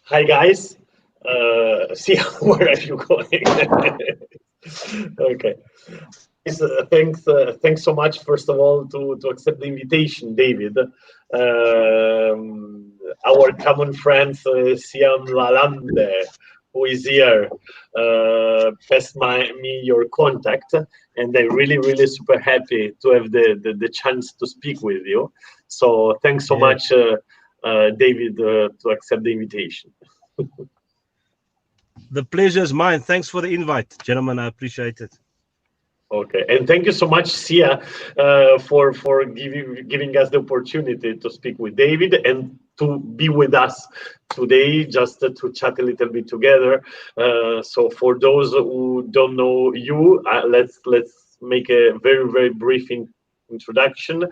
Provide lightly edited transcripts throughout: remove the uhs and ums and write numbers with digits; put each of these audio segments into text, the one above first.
Hi guys. See, where are you going? Okay. Thanks so much, first of all, to accept the invitation, David. Our common friend, Siam Lalande, who is here, passed me your contact, and I'm really super happy to have the chance to speak with you. So thanks so much, David, to accept the invitation. The pleasure is mine. Thanks for the invite, gentlemen. I appreciate it. Okay, and thank you so much, Sia, for giving us the opportunity to speak with David and to be with us today, just to chat a little bit together. So for those who don't know you, let's make a very brief introduction.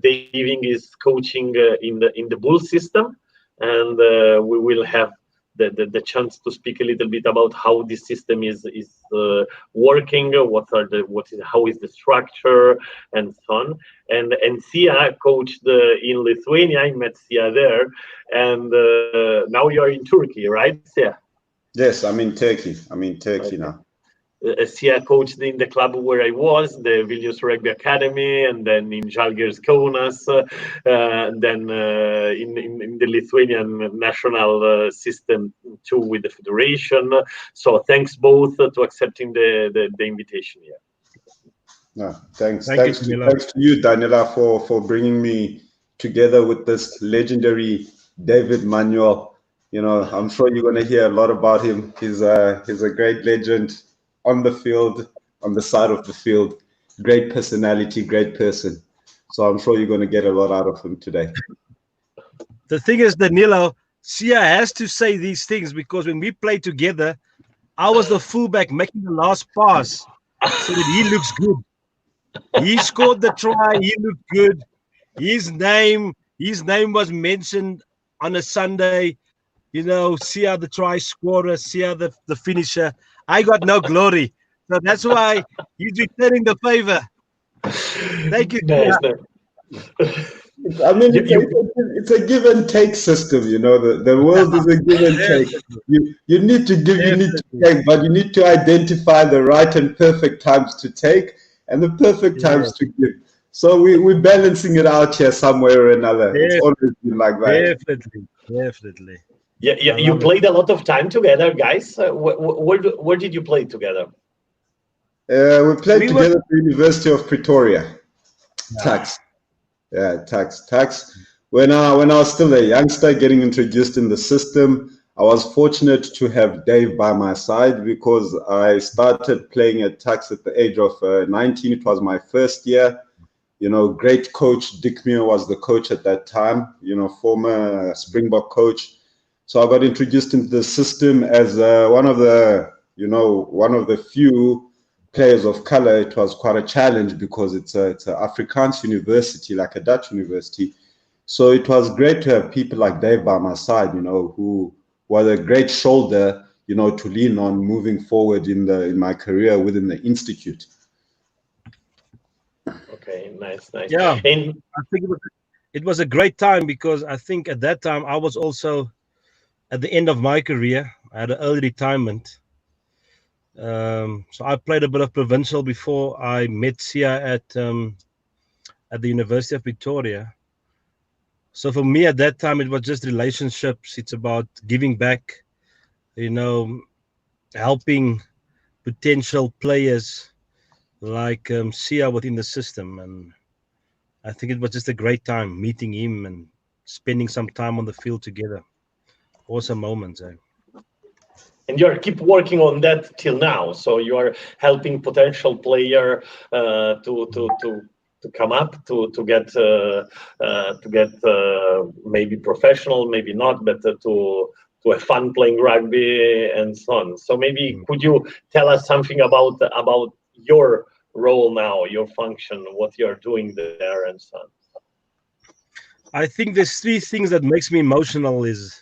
David is coaching in the Bull system, and we will have the chance to speak a little bit about how this system is working, how is the structure, and so on. And Sia coached in Lithuania. I met Sia there, and now you are in Turkey, right, Sia? Yes, I'm in Turkey. Okay. Now. Sia coached in the club where I was, the Vilnius Rugby Academy, and then in Žalgiris Kaunas, and then in the Lithuanian national system too with the federation. So thanks both to accepting the invitation here. No, thanks to you, Daniela, for bringing me together with this legendary David Manuel. You know, I'm sure you're going to hear a lot about him. He's a great legend. On the field, on the side of the field, great personality, great person. So I'm sure you're going to get a lot out of him today. The thing is, Danilo, Sia has to say these things because when we played together, I was the fullback making the last pass so that he looks good. He scored the try. He looked good. His name was mentioned on a Sunday. You know, Sia the try scorer, Sia the finisher. I got no glory. So that's why he's returning the favor. Thank you. Nice. I mean, it's a give and take system, you know. The world is a give and take. You need to give, you need to take, but you need to identify the right and perfect times to take and the perfect times to give. So we're balancing it out here somewhere or another. It's always been like that. Definitely. Yeah. You played a lot of time together, guys. Where did you play together? We played together at the University of Pretoria. Tax. When I was still a youngster getting introduced in the system, I was fortunate to have Dave by my side because I started playing at Tax at the age of 19. It was my first year. You know, great coach Dick Muir was the coach at that time, you know, former Springbok coach. So I got introduced into the system as one of the few players of color. It was quite a challenge because it's an Afrikaans university, like a Dutch university. So it was great to have people like Dave by my side, you know, who was a great shoulder, you know, to lean on moving forward in my career within the institute. Okay, nice. Yeah, and I think it was a great time because I think at that time I was also at the end of my career. I had an early retirement. So I played a bit of provincial before I met Sia at the University of Pretoria. So for me at that time, it was just relationships. It's about giving back, you know, helping potential players like Sia within the system. And I think it was just a great time meeting him and spending some time on the field together. Awesome moments. And you keep working on that till now. So you are helping potential player to come up to get maybe professional, maybe not, but to have fun playing rugby and so on. So maybe could you tell us something about your role now, your function, what you are doing there, and so on? I think there's three things that makes me emotional is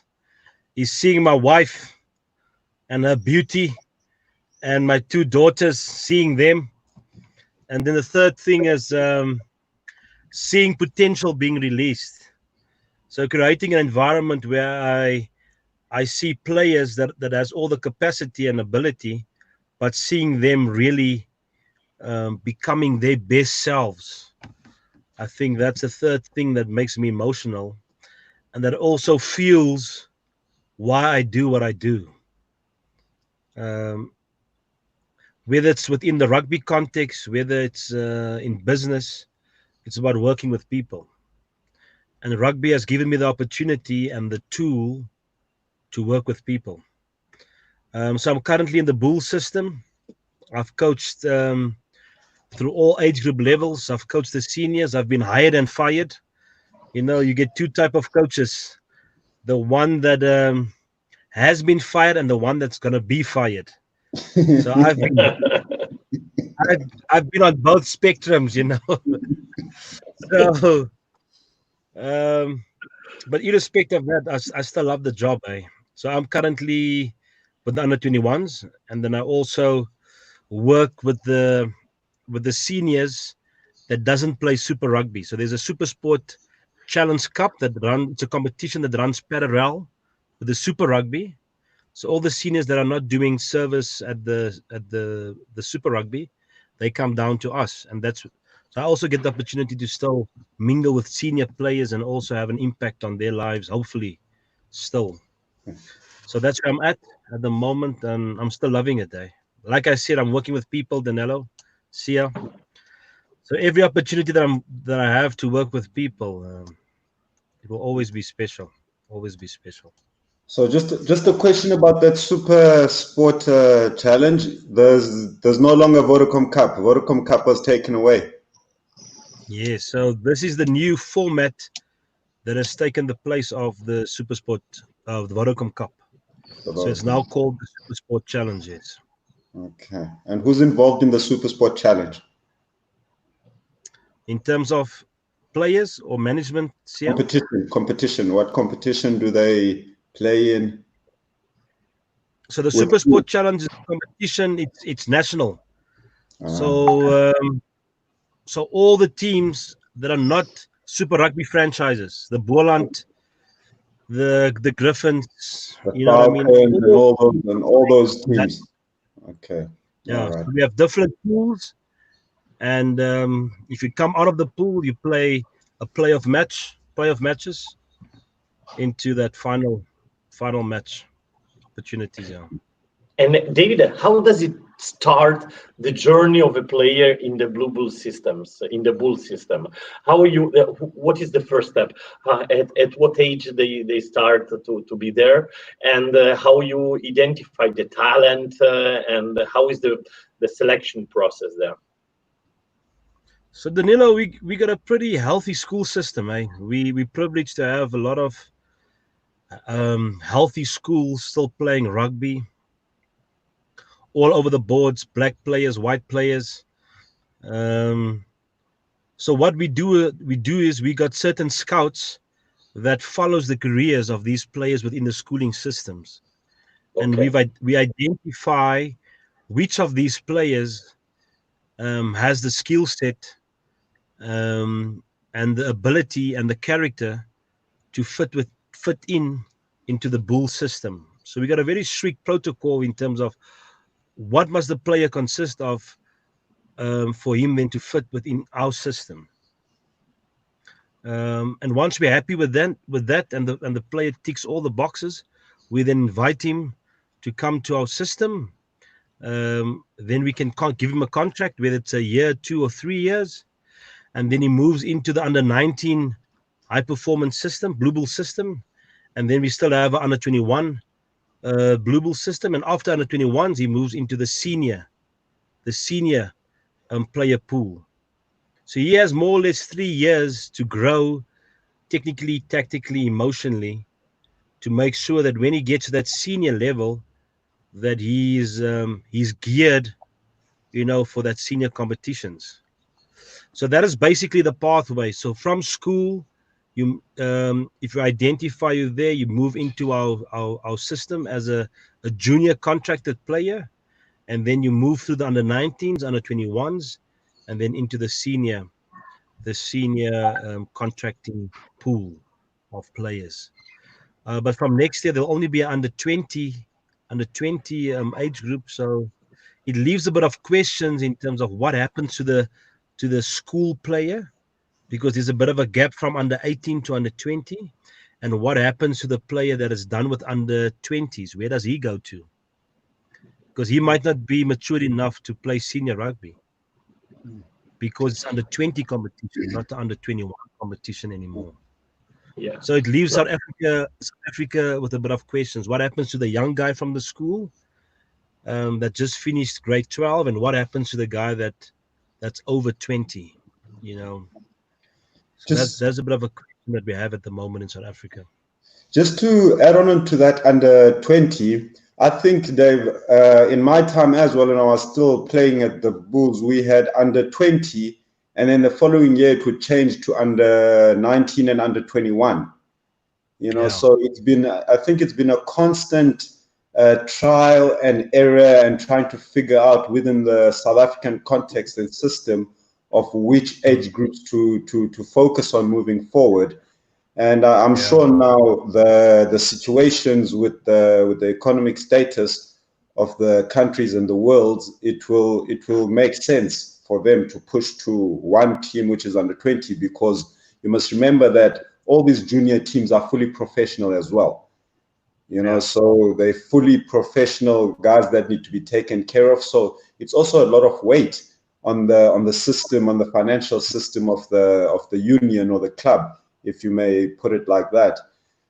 seeing my wife and her beauty and my two daughters, seeing them. And then the third thing is seeing potential being released. So creating an environment where I see players that has all the capacity and ability, but seeing them really becoming their best selves. I think that's the third thing that makes me emotional, and that also fuels why I do what I do. Whether it's within the rugby context, whether it's in business, it's about working with people. And rugby has given me the opportunity and the tool to work with people. So I'm currently in the Bull system. I've coached through all age group levels. I've coached the seniors. I've been hired and fired. You get two type of coaches: the one that has been fired and the one that's gonna be fired. So I've been on both spectrums. So, but irrespective of that, I still love the job. So I'm currently with the under 21s, and then I also work with the seniors that doesn't play Super Rugby. So there's a Super Sport Challenge Cup it's a competition that runs parallel with the Super Rugby. So all the seniors that are not doing service at the Super Rugby, they come down to us, and so I also get the opportunity to still mingle with senior players and also have an impact on their lives, hopefully, still. So that's where I'm at the moment, and I'm still loving it. Like I said, I'm working with people, Danilo, Sia. So every opportunity that I have to work with people, it will always be special. Always be special. So just a question about that Super Sport Challenge. There's no longer Vodacom Cup. Vodacom Cup was taken away. Yeah, so this is the new format that has taken the place of the Super Sport of the Vodacom Cup. So it's now called the Super Sport Challenge. Yes. Okay. And who's involved in the Super Sport Challenge? In terms of players or management, Sia? Competition. What competition do they play in? So the Super Sport Challenge is a competition. It's national. So all the teams that are not Super Rugby franchises, the Boland, the Griffins, the Falcons, and all those teams. Okay. Yeah. Right. So we have different pools, and if you come out of the pool, you play a playoff matches into that final match opportunities. Yeah. And David, how does it start the journey of a player in the Bull systems, in the Bull system? How are you? What is the first step? At what age they start to be there, and how you identify the talent, and how is the selection process there? So Danilo, we got a pretty healthy school system. We privileged to have a lot of healthy schools still playing rugby. All over the boards, black players, white players. So what we do is we got certain scouts that follows the careers of these players within the schooling systems, and we identify which of these players has the skill set and the ability and the character to fit into the Bull system. So we got a very strict protocol in terms of what must the player consist of for him then to fit within our system. And once we're happy with that, and the player ticks all the boxes, we then invite him to come to our system. Then we can give him a contract, whether it's a year, 2 or 3 years, and then he moves into the under 19 high performance system, Blue Bull system, and then we still have an under 21 Blue Bull system, and after under 21s he moves into the senior player pool. So he has more or less 3 years to grow technically, tactically, emotionally, to make sure that when he gets to that senior level, that he's geared, for that senior competitions. So that is basically the pathway. So from school, you if you identify you there, you move into our system as a junior contracted player, and then you move through the under 19s, under 21s, and then into the senior contracting pool of players. But from next year, there'll only be under 20 age group. So it leaves a bit of questions in terms of what happens to the school player, because there's a bit of a gap from under 18 to under 20. And what happens to the player that is done with under 20s? Where does he go to? Because he might not be mature enough to play senior rugby, because it's under 20 competition, not the under 21 competition anymore. Yeah. So it leaves South Africa with a bit of questions. What happens to the young guy from the school that just finished grade 12, and what happens to the guy that's over 20? So that's a bit of a question that we have at the moment in South Africa. Just to add on to that, under 20, I think Dave, in my time as well, and I was still playing at the Bulls, we had under 20, and then the following year it would change to under 19 and under 21. So I think it's been a constant trial and error and trying to figure out within the South African context and system of which age groups to focus on moving forward. And I'm sure now the situations with the economic status of the countries and the world, it will make sense for them to push to one team which is under 20, because you must remember that all these junior teams are fully professional as well. So they're fully professional guys that need to be taken care of. So it's also a lot of weight on the system, on the financial system of the union or the club, if you may put it like that.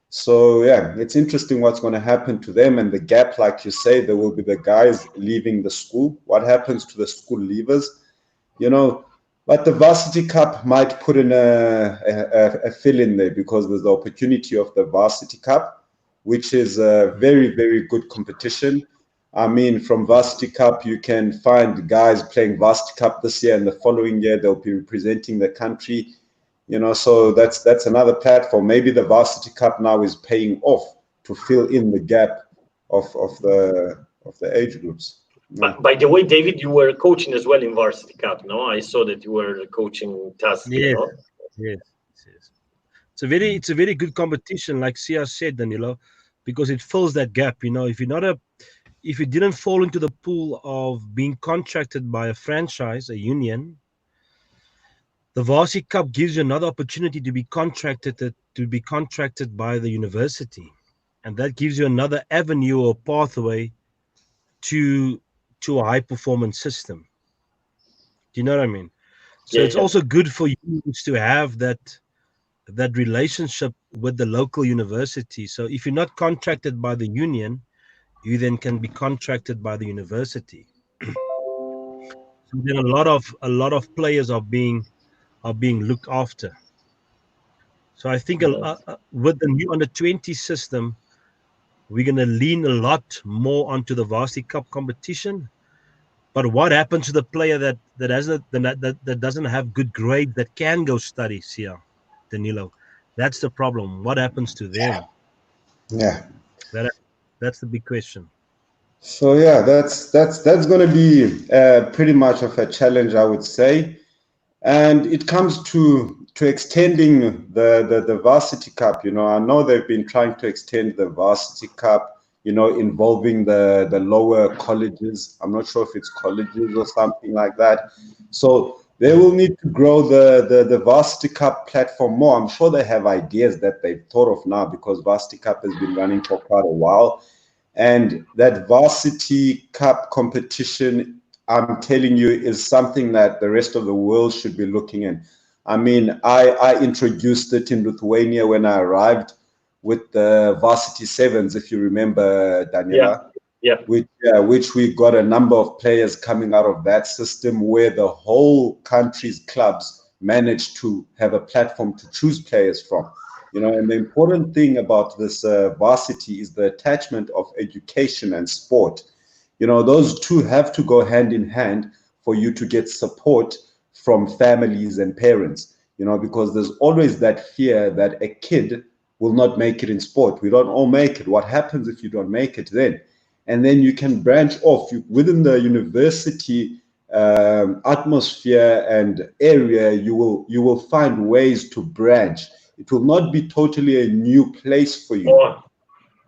So yeah, it's interesting what's going to happen to them, and the gap, like you say, there will be the guys leaving the school. What happens to the school leavers? But the Varsity Cup might put in a fill in there, because there's the opportunity of the Varsity Cup, which is a very, very good competition. I mean, from Varsity Cup, you can find guys playing Varsity Cup this year, and the following year they'll be representing the country. So that's another platform. Maybe the Varsity Cup now is paying off to fill in the gap of the age groups. By the way, David, you were coaching as well in Varsity Cup, no? I saw that you were coaching Task. Yes. It's a very good competition, like Sia said, Danilo, because it fills that gap. If you didn't fall into the pool of being contracted by a franchise, a union, the Varsity Cup gives you another opportunity to be contracted by the university, and that gives you another avenue or pathway to a high performance system. Do you know what I mean? So it's also good for you to have that relationship with the local university. So if you're not contracted by the union, you then can be contracted by the university. So then a lot of players are being looked after. So I think with the new under 20 system, we're going to lean a lot more onto the Varsity Cup competition. But what happens to the player that doesn't have good grades, that can go study here, Danilo? That's the problem. What happens to them? Yeah. That's the big question. So yeah, that's going to be pretty much of a challenge, I would say. And it comes to extending the Varsity Cup. I know they've been trying to extend the Varsity Cup, involving the lower colleges. I'm not sure if it's colleges or something like that. So they will need to grow the Varsity Cup platform more. I'm sure they have ideas that they've thought of now, because Varsity Cup has been running for quite a while. And that Varsity Cup competition, I'm telling you, is something that the rest of the world should be looking at. I mean, I introduced it in Lithuania when I arrived with the Varsity Sevens, if you remember, Daniela. Yeah. Which we got a number of players coming out of that system, where the whole country's clubs managed to have a platform to choose players from. And the important thing about this varsity is the attachment of education and sport. Those two have to go hand in hand for you to get support from families and parents, because there's always that fear that a kid will not make it in sport. We don't all make it. What happens if you don't make it then? And then you can branch off within the university atmosphere and area, you will find ways to branch. It will not be totally a new place for you. Oh,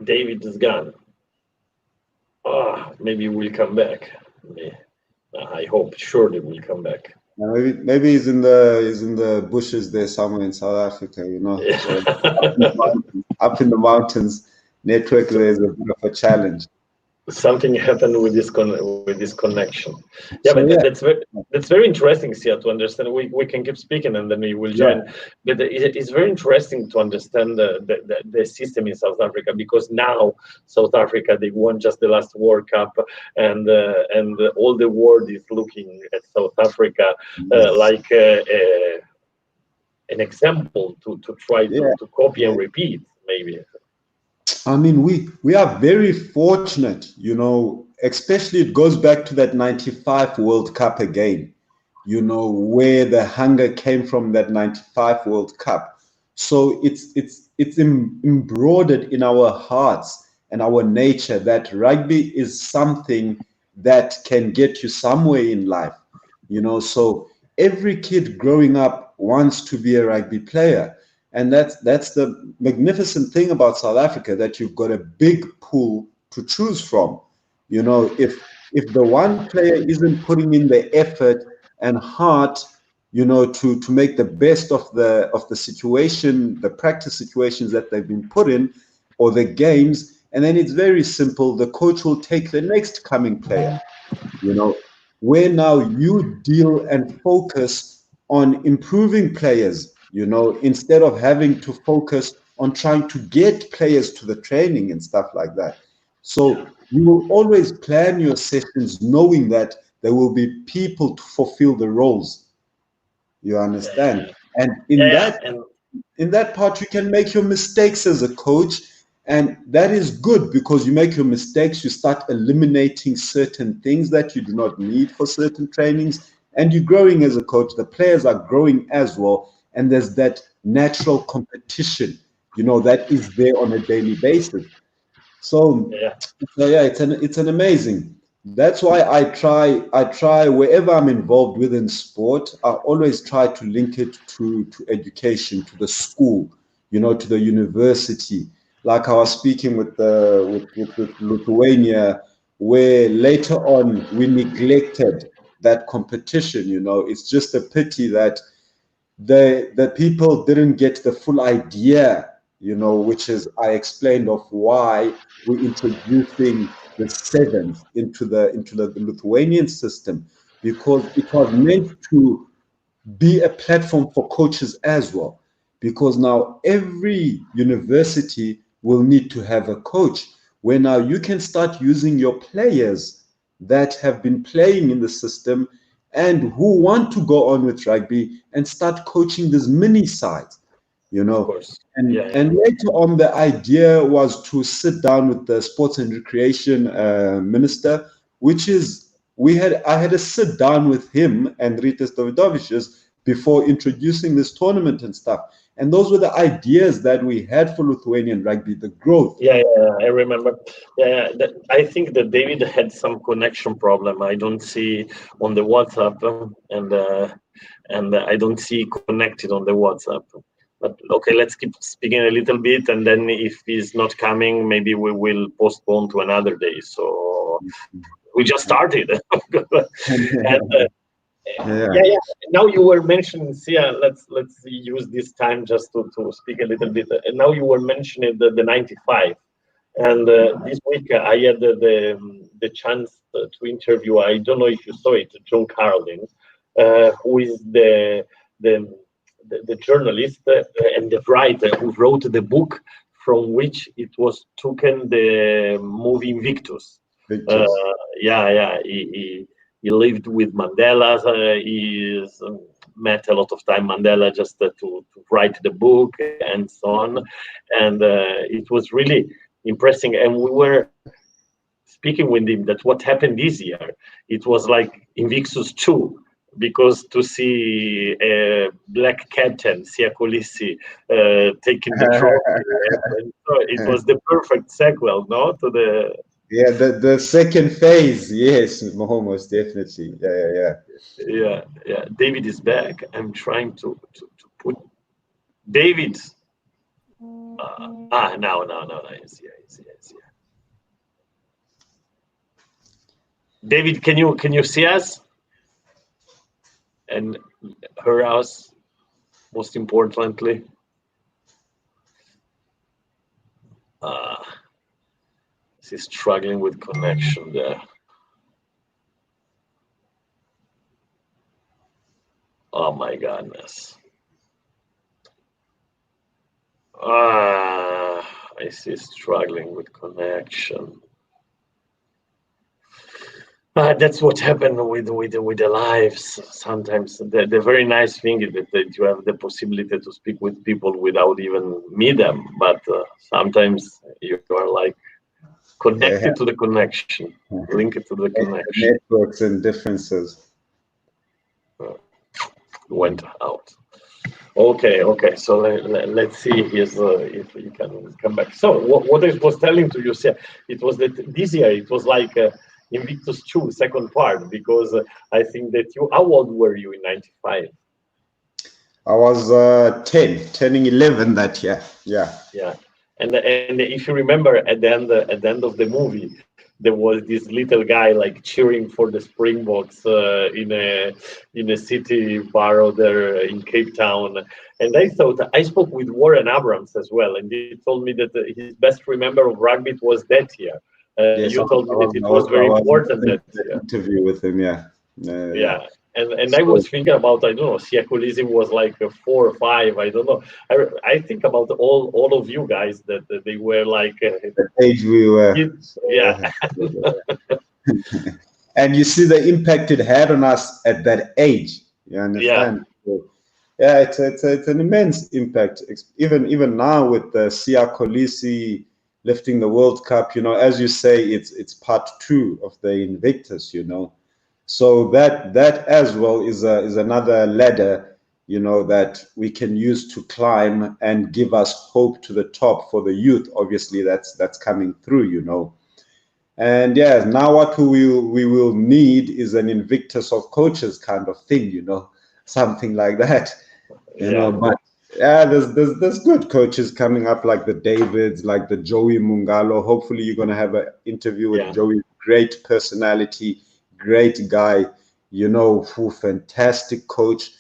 David is gone. Maybe we'll come back. I hope surely we'll come back. Maybe he's in the bushes there somewhere in South Africa, So up in the mountains, network there is a bit of a challenge. Something happened with this connection. Yeah, So, but that's very interesting, Sia, to understand. We can keep speaking and then we will join. But it's very interesting to understand the system in South Africa, because now South Africa, they won just the last World Cup, and all the world is looking at South Africa like an example to try to copy and repeat, maybe. I mean, we are very fortunate, especially it goes back to that 95 World Cup again, where the hunger came from, that 95 World Cup. So it's embroidered in our hearts and our nature that rugby is something that can get you somewhere in life, so every kid growing up wants to be a rugby player. And that's the magnificent thing about South Africa, that you've got a big pool to choose from. If the one player isn't putting in the effort and heart, to make the best of the situation, the practice situations that they've been put in, or the games, and then it's very simple. The coach will take the next coming player. Where now you deal and focus on improving players. Instead of having to focus on trying to get players to the training and stuff like that. So you will always plan your sessions knowing that there will be people to fulfill the roles. You understand? And in that part, you can make your mistakes as a coach. And that is good, because you make your mistakes, you start eliminating certain things that you do not need for certain trainings, and you're growing as a coach. The players are growing as well. And there's that natural competition, that is there on a daily basis. So it's an amazing. That's why I try wherever I'm involved within sport, I always try to link it to education, to the school, to the university. Like I was speaking with Lithuania, where later on we neglected that competition. It's just a pity that the people didn't get the full idea, which is I explained of why we're introducing the sevens into the Lithuanian system, because it was meant to be a platform for coaches as well. Because now every university will need to have a coach, where now you can start using your players that have been playing in the system and who want to go on with rugby and start coaching these mini sides, Of course. And later on, the idea was to sit down with the sports and recreation minister, which is I had to sit down with him and Ritas Davidovicius before introducing this tournament and stuff. And those were the ideas that we had for Lithuanian rugby, the growth. Yeah, I remember. I think that David had some connection problem. I don't see on the WhatsApp, and I don't see connected on the WhatsApp. But okay, let's keep speaking a little bit, and then if he's not coming, maybe we will postpone to another day. So we just started. Now you were mentioning, Sia, let's use this time just to speak a little bit. And now you were mentioning the 95, and this week I had the chance to interview. I don't know if you saw it, John Carlin, who is the journalist and the writer who wrote the book from which it was taken, the movie Invictus. He lived with Mandela. He met a lot of time Mandela just to write the book and so on. And it was really impressive. And we were speaking with him that what happened this year, it was like Invictus 2. Because to see a black captain, Sia Kolisi, taking the trophy, and so it was the perfect sequel, no? To the Yeah, the second phase, yes, most definitely. Yeah. David is back. I'm trying to put David. No. He's here. David, can you see us and hear us? Most importantly, he's struggling with connection there. Oh my goodness. I see struggling with connection. That's what happened with the lives. Sometimes the very nice thing is that you have the possibility to speak with people without even meet them. But sometimes you are like connected to the connection, linked to the connection. Networks and differences. Went out. Okay. So let's see if he can come back. So what I was telling to you, it was that this year it was like Invictus 2 second part, because I think that how old were you in 95? I was 10, turning 11 that year. Yeah. And if you remember at the end of the movie, there was this little guy like cheering for the Springboks in a city bar there in Cape Town. And I thought, I spoke with Warren Abrams as well, and he told me that his best remember of rugby was that year. Yes, you told me that it was very important that interview with him. Yeah. And I was thinking about, I don't know, Siakolism was like a 4 or 5, I don't know. I think about all of you guys that they were like the age we were. Yeah. And you see the impact it had on us at that age. You understand? Yeah, it's an immense impact. Even now with the Siakolisi lifting the World Cup, as you say, it's part 2 of the Invictus, So that as well is another ladder, that we can use to climb and give us hope to the top for the youth. Obviously, that's coming through, And now what we will need is an Invictus of coaches kind of thing, something like that, But there's good coaches coming up, like the Davids, like the Joey Mungalo. Hopefully, you're gonna have an interview with Joey. Great personality, great guy, who fantastic coach.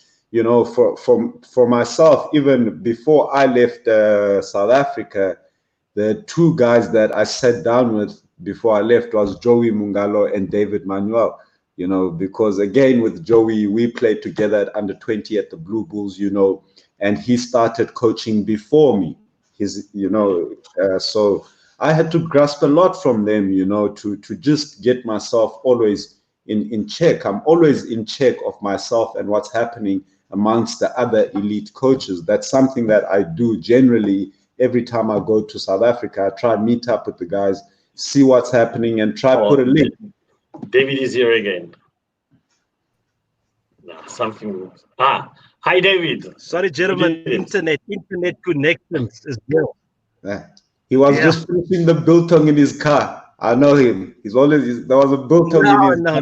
For myself, even before I left South Africa, the 2 guys that I sat down with before I left was Joey Mungalo and David Manuel. Because again, with Joey, we played together at under 20 at the Blue Bulls, and he started coaching before me. So I had to grasp a lot from them, to just get myself always in check. I'm always in check of myself and what's happening amongst the other elite coaches. That's something that I do generally every time I go to South Africa. I try to meet up with the guys, see what's happening, and try put a link. David is here again. No, something. Hi, David. Sorry, gentlemen. Internet connections as well. He was just finishing the biltong in his car. I know him. There was a biltong in his car.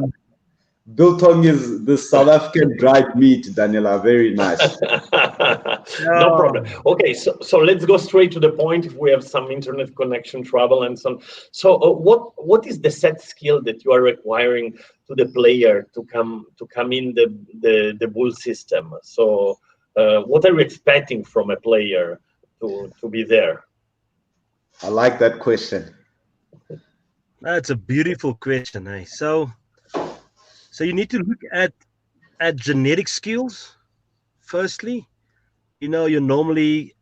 Biltong is the South African dried meat, Daniela. Very nice. No problem. Okay, so let's go straight to the point. If we have some internet connection trouble and so on. So what is the set skill that you are requiring to the player to come in the bull system? So what are you expecting from a player to be there? I like that question. That's a beautiful question, eh? So you need to look at genetic skills. Firstly, you normally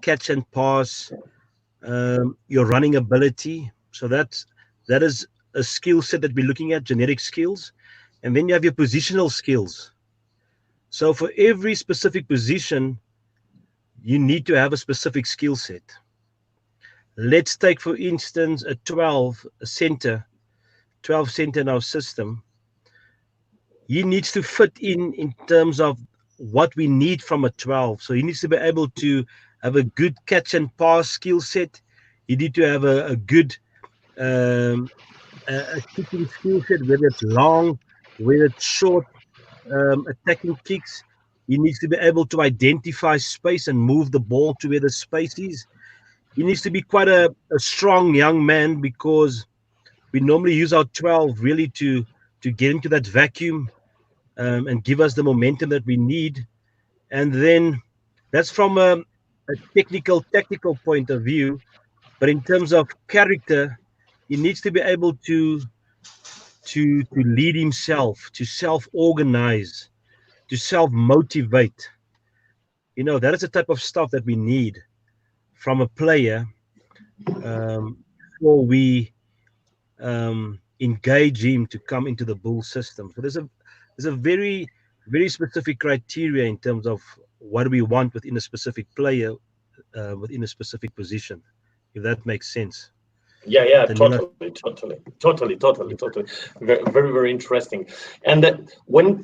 catch and pass, your running ability. So that is a skill set that we're looking at, genetic skills. And then you have your positional skills. So for every specific position, you need to have a specific skill set. Let's take, for instance, a 12 center in our system. He needs to fit in terms of what we need from a 12. So he needs to be able to have a good catch and pass skill set. He needs to have a good a kicking skill set, whether it's long, whether it's short, attacking kicks. He needs to be able to identify space and move the ball to where the space is. He needs to be quite a strong young man, because we normally use our 12 really to get into that vacuum, and give us the momentum that we need. And then that's from a tactical point of view. But in terms of character, he needs to be able to lead himself, to self-organize, to self-motivate. That is the type of stuff that we need from a player, before we engage him to come into the bull system. So there's a very specific criteria in terms of what we want within a specific player, within a specific position, if that makes sense. Yeah, Danila. totally. Very interesting. And when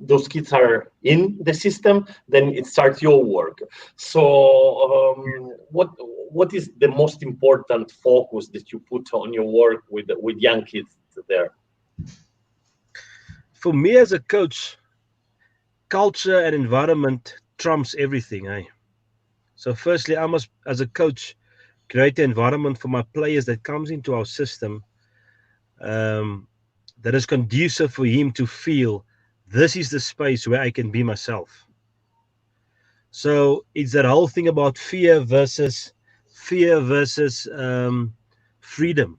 those kids are in the system, then it starts your work. So, what is the most important focus that you put on your work with young kids there? For me as a coach, culture and environment trumps everything. So firstly, I must, as a coach, create an environment for my players that comes into our system, um, that is conducive for him to feel this is the space where I can be myself. So it's that whole thing about fear versus freedom.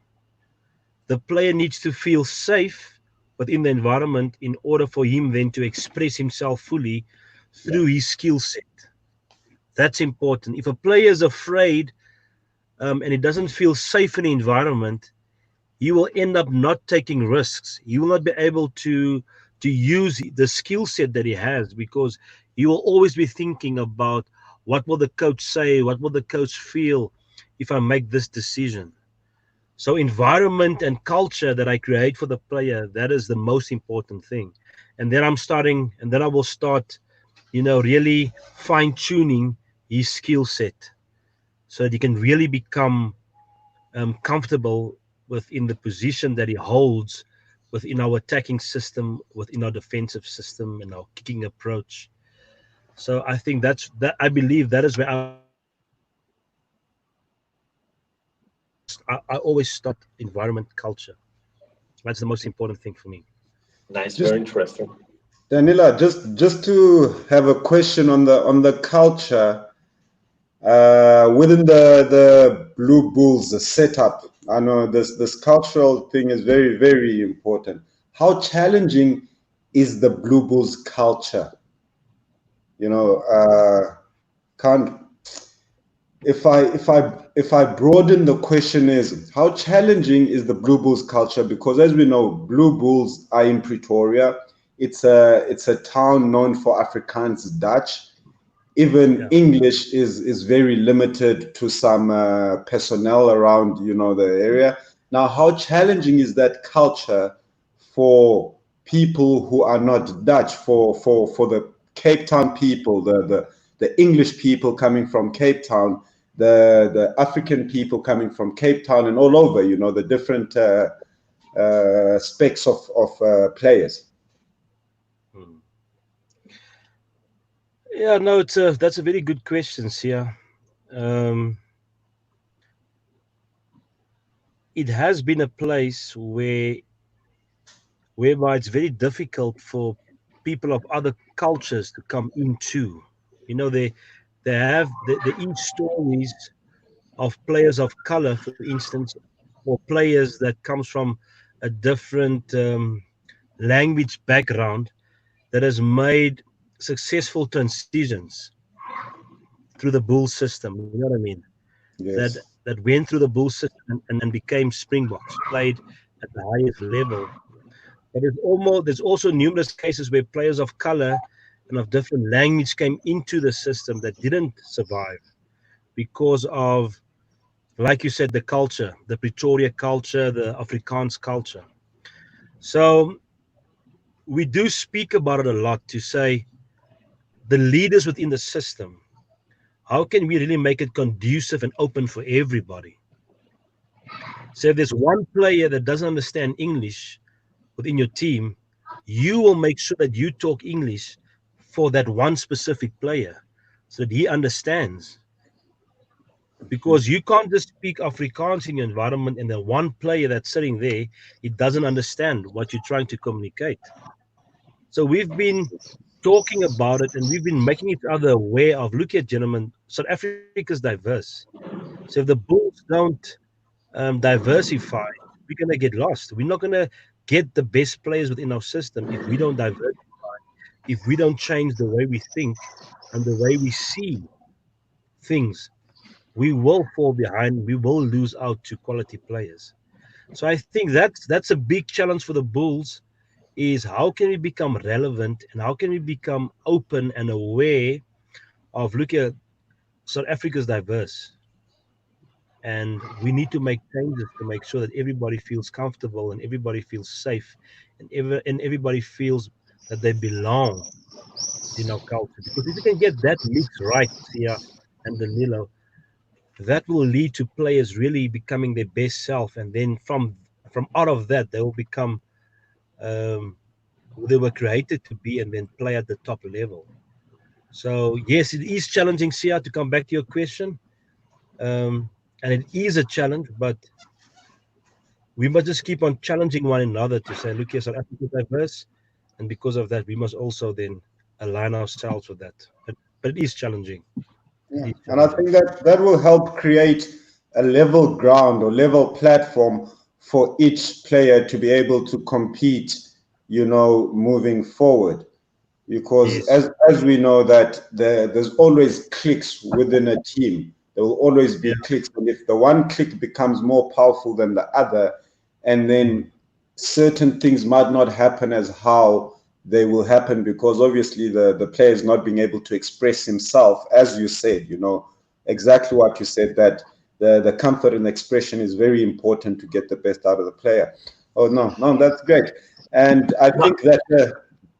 The player needs to feel safe within the environment in order for him then to express himself fully through his skill set. That's important. If a player is afraid, and he doesn't feel safe in the environment, he will end up not taking risks. He will not be able to use the skill set that he has, because he will always be thinking about what will the coach say, what will the coach feel if I make this decision. So environment and culture that I create for the player, that is the most important thing. And then I will start, really fine tuning his skill set so that he can really become comfortable within the position that he holds within our attacking system, within our defensive system, and our kicking approach. So I think that I believe that is where I always start environment culture. That's the most important thing for me. Nice, Just very interesting. Danila, just to have a question on the culture within the Blue Bulls, the setup. I know this cultural thing is very important. How challenging is the Blue Bulls culture? You know, can't if I broaden the question is how challenging is the Blue Bulls culture? Because as we know, Blue Bulls are in Pretoria. It's a town known for Afrikaans Dutch. Even Yeah. English is very limited to some personnel around the area. Now, how challenging is that culture for people who are not Dutch, for the Cape Town people, the English people coming from Cape Town, the African people coming from Cape Town, and all over, the different specs of players. Hmm. Yeah, no, that's a very good question, Sia. Um, it has been a place whereby it's very difficult for people of other cultures to come into. They have the each stories of players of color, for instance, or players that comes from a different language background that has made successful transitions through the bull system. You know what I mean? That Yes. that went through the bull system and became Springboks, played at the highest level. But there's also numerous cases where players of color and of different language came into the system that didn't survive because of, like you said, the culture, the Pretoria culture, the Afrikaans culture. So we do speak about it a lot to say the leaders within the system, how can we really make it conducive and open for everybody? So if there's one player that doesn't understand English within your team, you will make sure that you talk English for that one specific player so that he understands. Because you can't just speak Afrikaans in your environment and the one player that's sitting there, he doesn't understand what you're trying to communicate. So we've been talking about it and we've been making each other aware of, look at gentlemen, South Africa's diverse. So if the Bulls don't diversify, we're going to get lost. We're not going to get the best players within our system if we don't diversify, if we don't change the way we think and the way we see things. We will fall behind. We will lose out to quality players. So I think that's a big challenge for the Bulls is how can we become relevant and how can we become open and aware of look at South Africa's diverse and we need to make changes to make sure that everybody feels comfortable and everybody feels safe and everybody feels that they belong in our culture because if we can get that mix right, Sia and Danilo, that will lead to players really becoming their best self and then from out of that they will become um, who they were created to be and then play at the top level. So yes, it is challenging, Sia, to come back to your question. And it is a challenge, but we must just keep on challenging one another to say, look, yes, South Africa is diverse, and because of that, we must also then align ourselves with that. But it is challenging. It Yeah, is and I challenging. think that that will help create a level ground or level platform for each player to be able to compete, moving forward. Because Yes. as we know that there's always cliques within a team. There will always Yeah. be cliques, and if the one clique becomes more powerful than the other, and Mm. then certain things might not happen as how they will happen because obviously the player is not being able to express himself, as you said, exactly what you said, that the comfort and expression is very important to get the best out of the player. Oh no, no, that's great. And I No, think that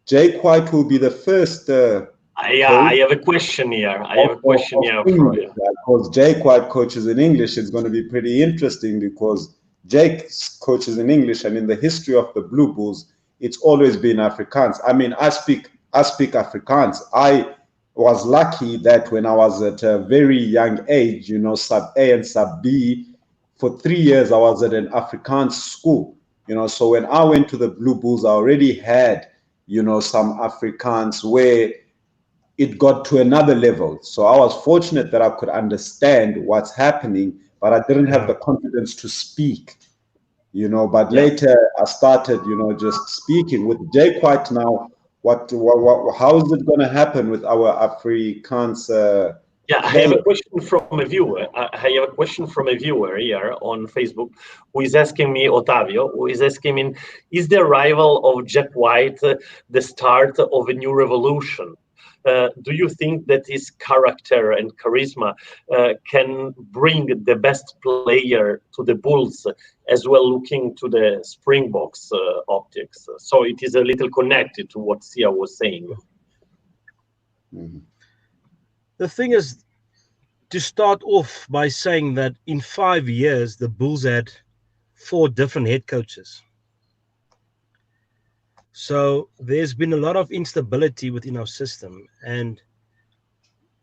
Jake White will be the first yeah, coach I have a question here. I of, have a of, question of here for English. you. Because Jake White coaches in English is going to be pretty interesting because Jake coaches in English, and in the history of the Blue Bulls, it's always been Afrikaans. I mean, I speak Afrikaans. I was lucky that when I was at a very young age, sub A and sub B, for 3 years I was at an Afrikaans school. So when I went to the Blue Bulls, I already had, some Afrikaans where it got to another level. So I was fortunate that I could understand what's happening, but I didn't have Yeah. the confidence to speak. But Yeah. later I started, just speaking with Jay White now. How is it going to happen with our Afrikaans Yeah, I have a players? question from a viewer. I have a question from a viewer here on Facebook who is asking me, Otavio, who is asking me, is the arrival of Jack White the start of a new revolution? Do you think that his character and charisma can bring the best player to the Bulls as well looking to the Springboks optics? So it is a little connected to what Sia was saying. Mhm. The thing is to start off by saying that in 5 years, the Bulls had 4 different head coaches. So there's been a lot of instability within our system, and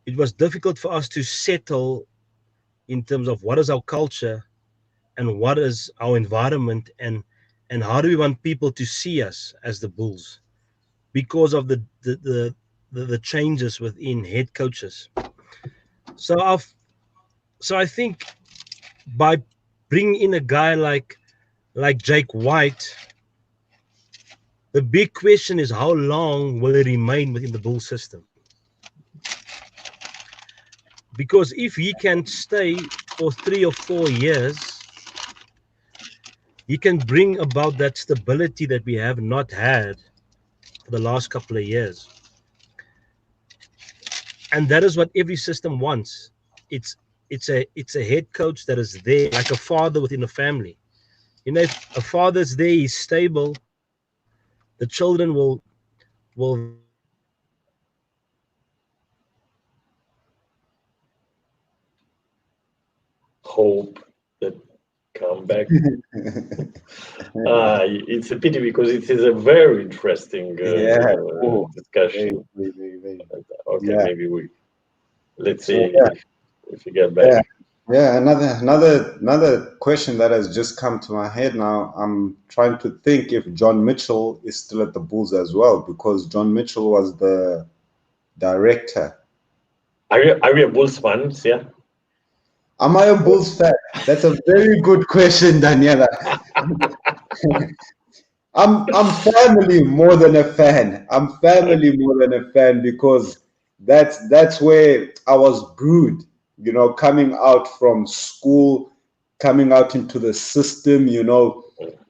it was difficult for us to settle in terms of what is our culture and what is our environment and how do we want people to see us as the Bulls because of the changes within head coaches. So I think by bringing in a guy like Jake White, the big question is how long will he remain within the Bull system? Because if he can stay for 3 or 4 years, he can bring about that stability that we have not had for the last couple of years. And that is what every system wants. It's it's a head coach that is there like a father within a family. If a father's there, he's stable, the children will then Hope that come back. It's a pity because it is a very interesting Yeah. Oh, discussion. very. Okay, Yeah. maybe let's So see yeah, if you get back. yeah, yeah. Another question that has just come to my head now. I'm trying to think if John Mitchell is still at the Bulls as well, because John Mitchell was the director. Are you a Bulls fan? Yeah. Am I a Bulls fan? That's a very good question, Daniela. I'm family more than a fan. I'm family more than a fan because that's where I was brewed, coming out from school, coming out into the system,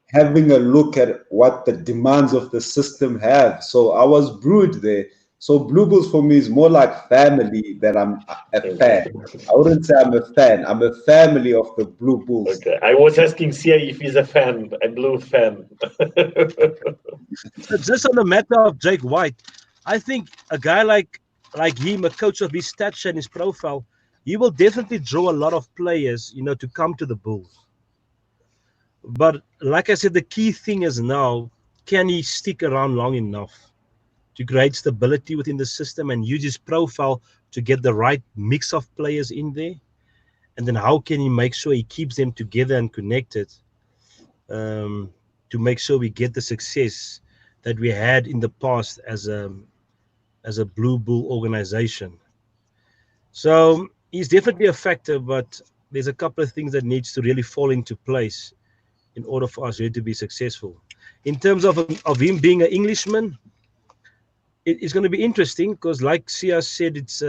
having a look at what the demands of the system have. So I was brewed there. So Blue Bulls for me is more like family than I'm a fan. I wouldn't say I'm a fan. I'm a family of the Blue Bulls. Okay, I was asking Sia if he's a fan, a Blue fan. So just on the matter of Jake White, I think a guy like him, a coach of his stature and his profile, he will definitely draw a lot of players, to come to the Bulls. But like I said, the key thing is now, can he stick around long enough to create stability within the system and use his profile to get the right mix of players in there? And then how can he make sure he keeps them together and connected, to make sure we get the success that we had in the past as a Blue Bull organization. So he's definitely a factor, but there's a couple of things that needs to really fall into place in order for us really to be successful. In terms of him being an Englishman, it's going to be interesting because, like Sia said, it's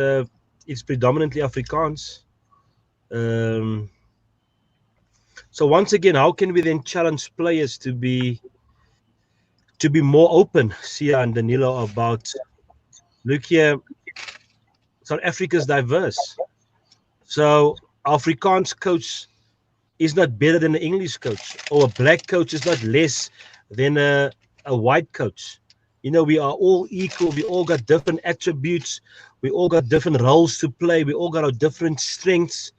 predominantly Afrikaans. So once again, how can we then challenge players to be more open, Sia and Danilo, about, look here, South Africa is diverse. So Afrikaans coach is not better than an English coach, or a black coach is not less than a white coach. We are all equal. We all got different attributes. We all got different roles to play. We all got our different strengths.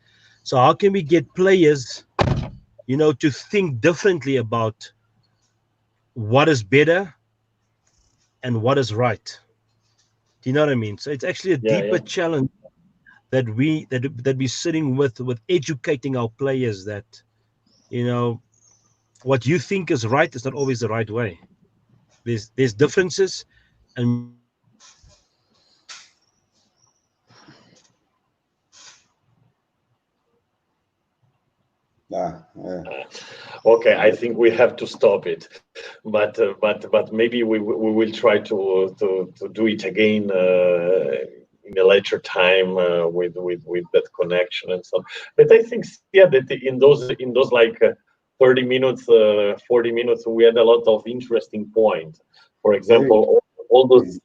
So how can we get players, to think differently about what is better and what is right? Do you know what I mean? So it's actually a deeper challenge that we're sitting with educating our players that, what you think is right is not always the right way. There's differences, and we need to be able to accept Okay, I think we have to stop it, but maybe we will try to do it again in a later time with that connection and so on. But I think that in those like 30 minutes, 40 minutes, we had a lot of interesting points. For example, all those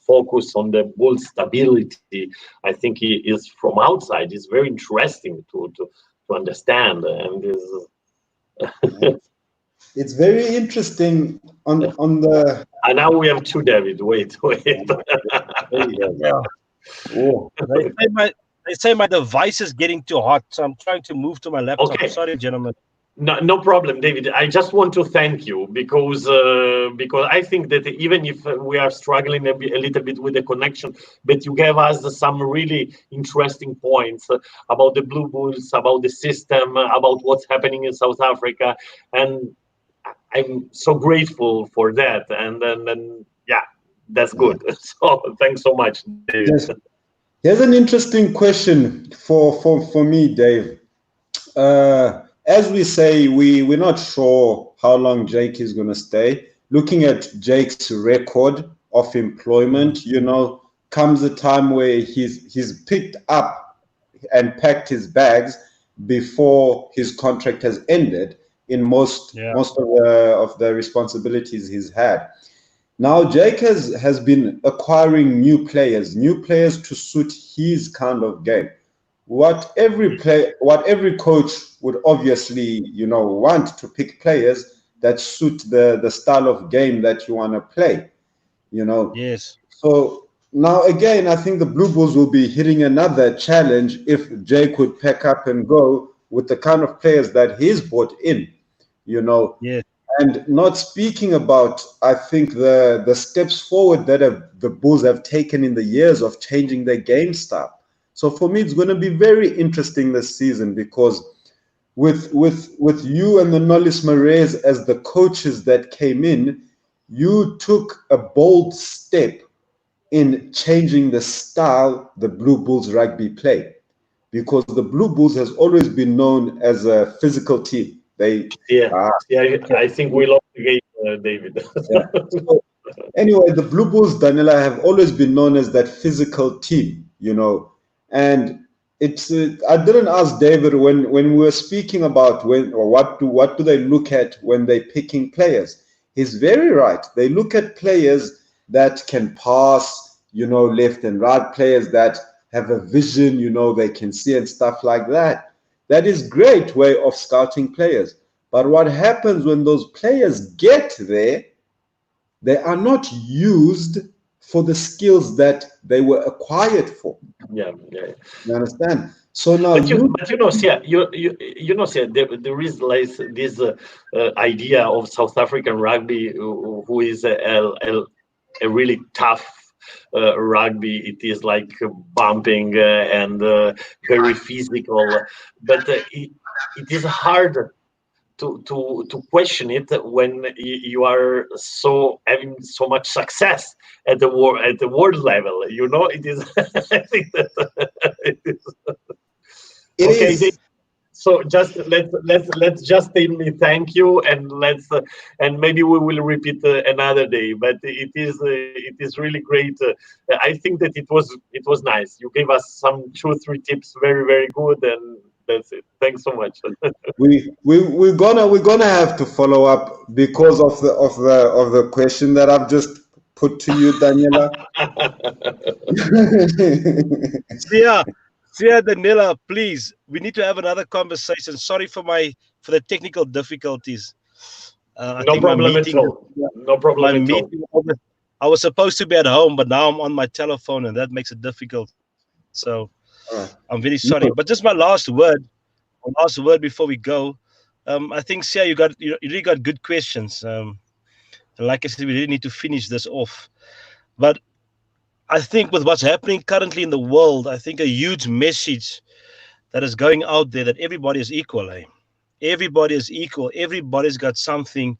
focus on the bull stability, I think is from outside is very interesting to understand, and it's very interesting on the. And now we have two, David. Wait. Yeah. Oh. They say my device is getting too hot, so I'm trying to move to my laptop. Okay. Sorry, gentlemen. No problem, David. I just want to thank you because I think that even if we are struggling a little bit with the connection, but you gave us some really interesting points about the Blue Bulls, about the system, about what's happening in South Africa, and I'm so grateful for that. And then yeah, that's good. So thanks so much, David. Yes. Here's an interesting question for me, Dave. As we say, we're not sure how long Jake is going to stay. Looking at Jake's record of employment, comes a time where he's picked up and packed his bags before his contract has ended in most of the responsibilities he's had. Now Jake has been acquiring new players to suit his kind of game. What every coach would obviously, want to pick players that suit the style of game that you want to play, Yes. So now again, I think the Blue Bulls will be hitting another challenge if Jake would pack up and go with the kind of players that he's brought in, you know. Yeah. And not speaking about, I think, the steps forward that the Bulls have taken in the years of changing their game style. So for me, it's going to be very interesting this season, because with you and the Nollis Marais as the coaches that came in, you took a bold step in changing the style the Blue Bulls rugby play, because the Blue Bulls has always been known as a physical team. I think we lost the game, David. Yeah. So, anyway, the Blue Bulls, Daniela, have always been known as that physical team, you know. And it's I didn't ask David when we were speaking about what do they look at when they're picking players. He's very right. They look at players that can pass, you know, left and right, players that have a vision, you know, they can see and stuff like that. That is great way of scouting players. But what happens when those players get there, they are not used for the skills that they were acquired for. Yeah. You understand? So now, there is like this idea of South African rugby, who is a really tough rugby. It is like bumping and very physical, but it is hard to question it when you are having so much success at the world level. You know, it is. I think that it is. It is. So just let's just tell me thank you, and and maybe we will repeat another day. But it is really great. I think that it was nice. You gave us some 2-3 tips, very, very good, and that's it. Thanks so much. We're gonna have to follow up because of the question that I've just put to you, Daniela. Sia, Daniela, please, we need to have another conversation. Sorry for the technical difficulties. No problem at all. No problem at all. I was supposed to be at home, but now I'm on my telephone, and that makes it difficult. So I'm very sorry. But just my last word before we go. I think, Sia, you really got good questions. And like I said, we really need to finish this off. But I think with what's happening currently in the world, I think a huge message that is going out there that everybody is equal. Everybody is equal. Everybody's got something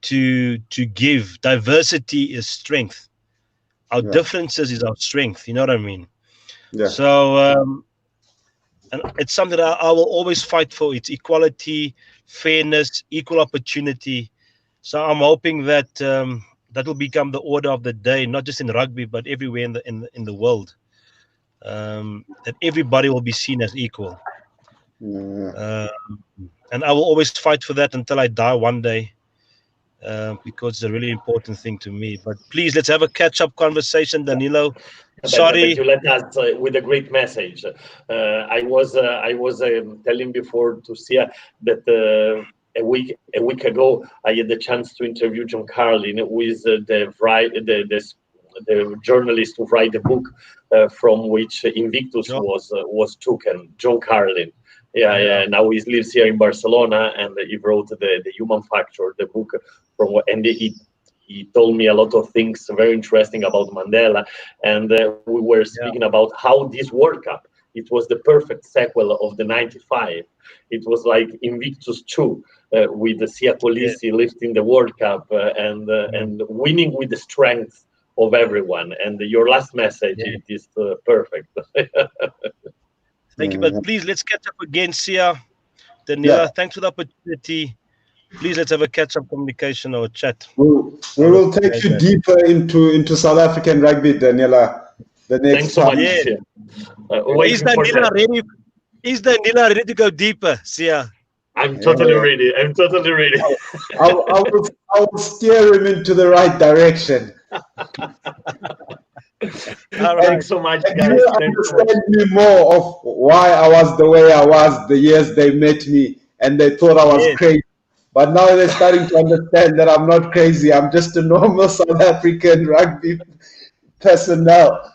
to give. Diversity is strength. Our differences is our strength. You know what I mean? Yeah. So, and it's something that I will always fight for. It's equality, fairness, equal opportunity. So I'm hoping that that will become the order of the day, not just in rugby, but everywhere in the world. That everybody will be seen as equal. And I will always fight for that until I die one day, because it's a really important thing to me. But please, let's have a catch-up conversation, Danilo. Sorry. But you let us with a great message. I was telling before to Sia that a week ago I had the chance to interview John Carlin, who is the journalist who wrote the book from which Invictus was taken. John Carlin. Yeah. Now he lives here in Barcelona, and he wrote the Human Factor, the book and he told me a lot of things very interesting about Mandela, and we were speaking about how this World Cup, it was the perfect sequel of the 95. It was like Invictus 2 with the Sia Colisi lifting the World Cup and winning with the strength of everyone. And your last message, it is perfect. Thank you. But please, let's catch up again, Sia. Daniela, thanks for the opportunity. Please, let's have a catch-up communication or chat. We will take you deeper into South African rugby, Daniela. The next Thanks so much. Is Daniela ready to go deeper, Sia? I'm totally ready. I will steer him into the right direction. All right. Thanks so much, guys. You understand me more of why I was the way I was the years they met me and they thought I was crazy. But now they're starting to understand that I'm not crazy. I'm just a normal South African rugby personnel.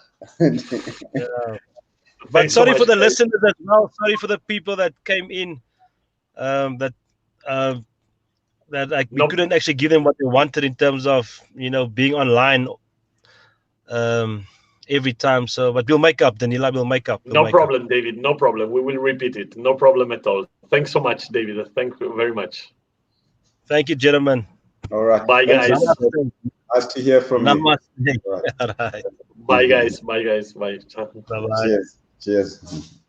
But sorry for the listeners as well. Sorry for the people that came in that like we No, couldn't actually give them what they wanted in terms of being online every time. So, but we'll make up, Danila. We'll make up. no problem, David. No problem. We will repeat it. No problem at all. Thanks so much, David. Thank you very much. Thank you, gentlemen. All right. Bye, Thanks, guys. Namaste. Nice to hear from you. Namaste. All right. All right. Bye, guys. Bye, guys. Bye. Bye-bye. Cheers. Cheers.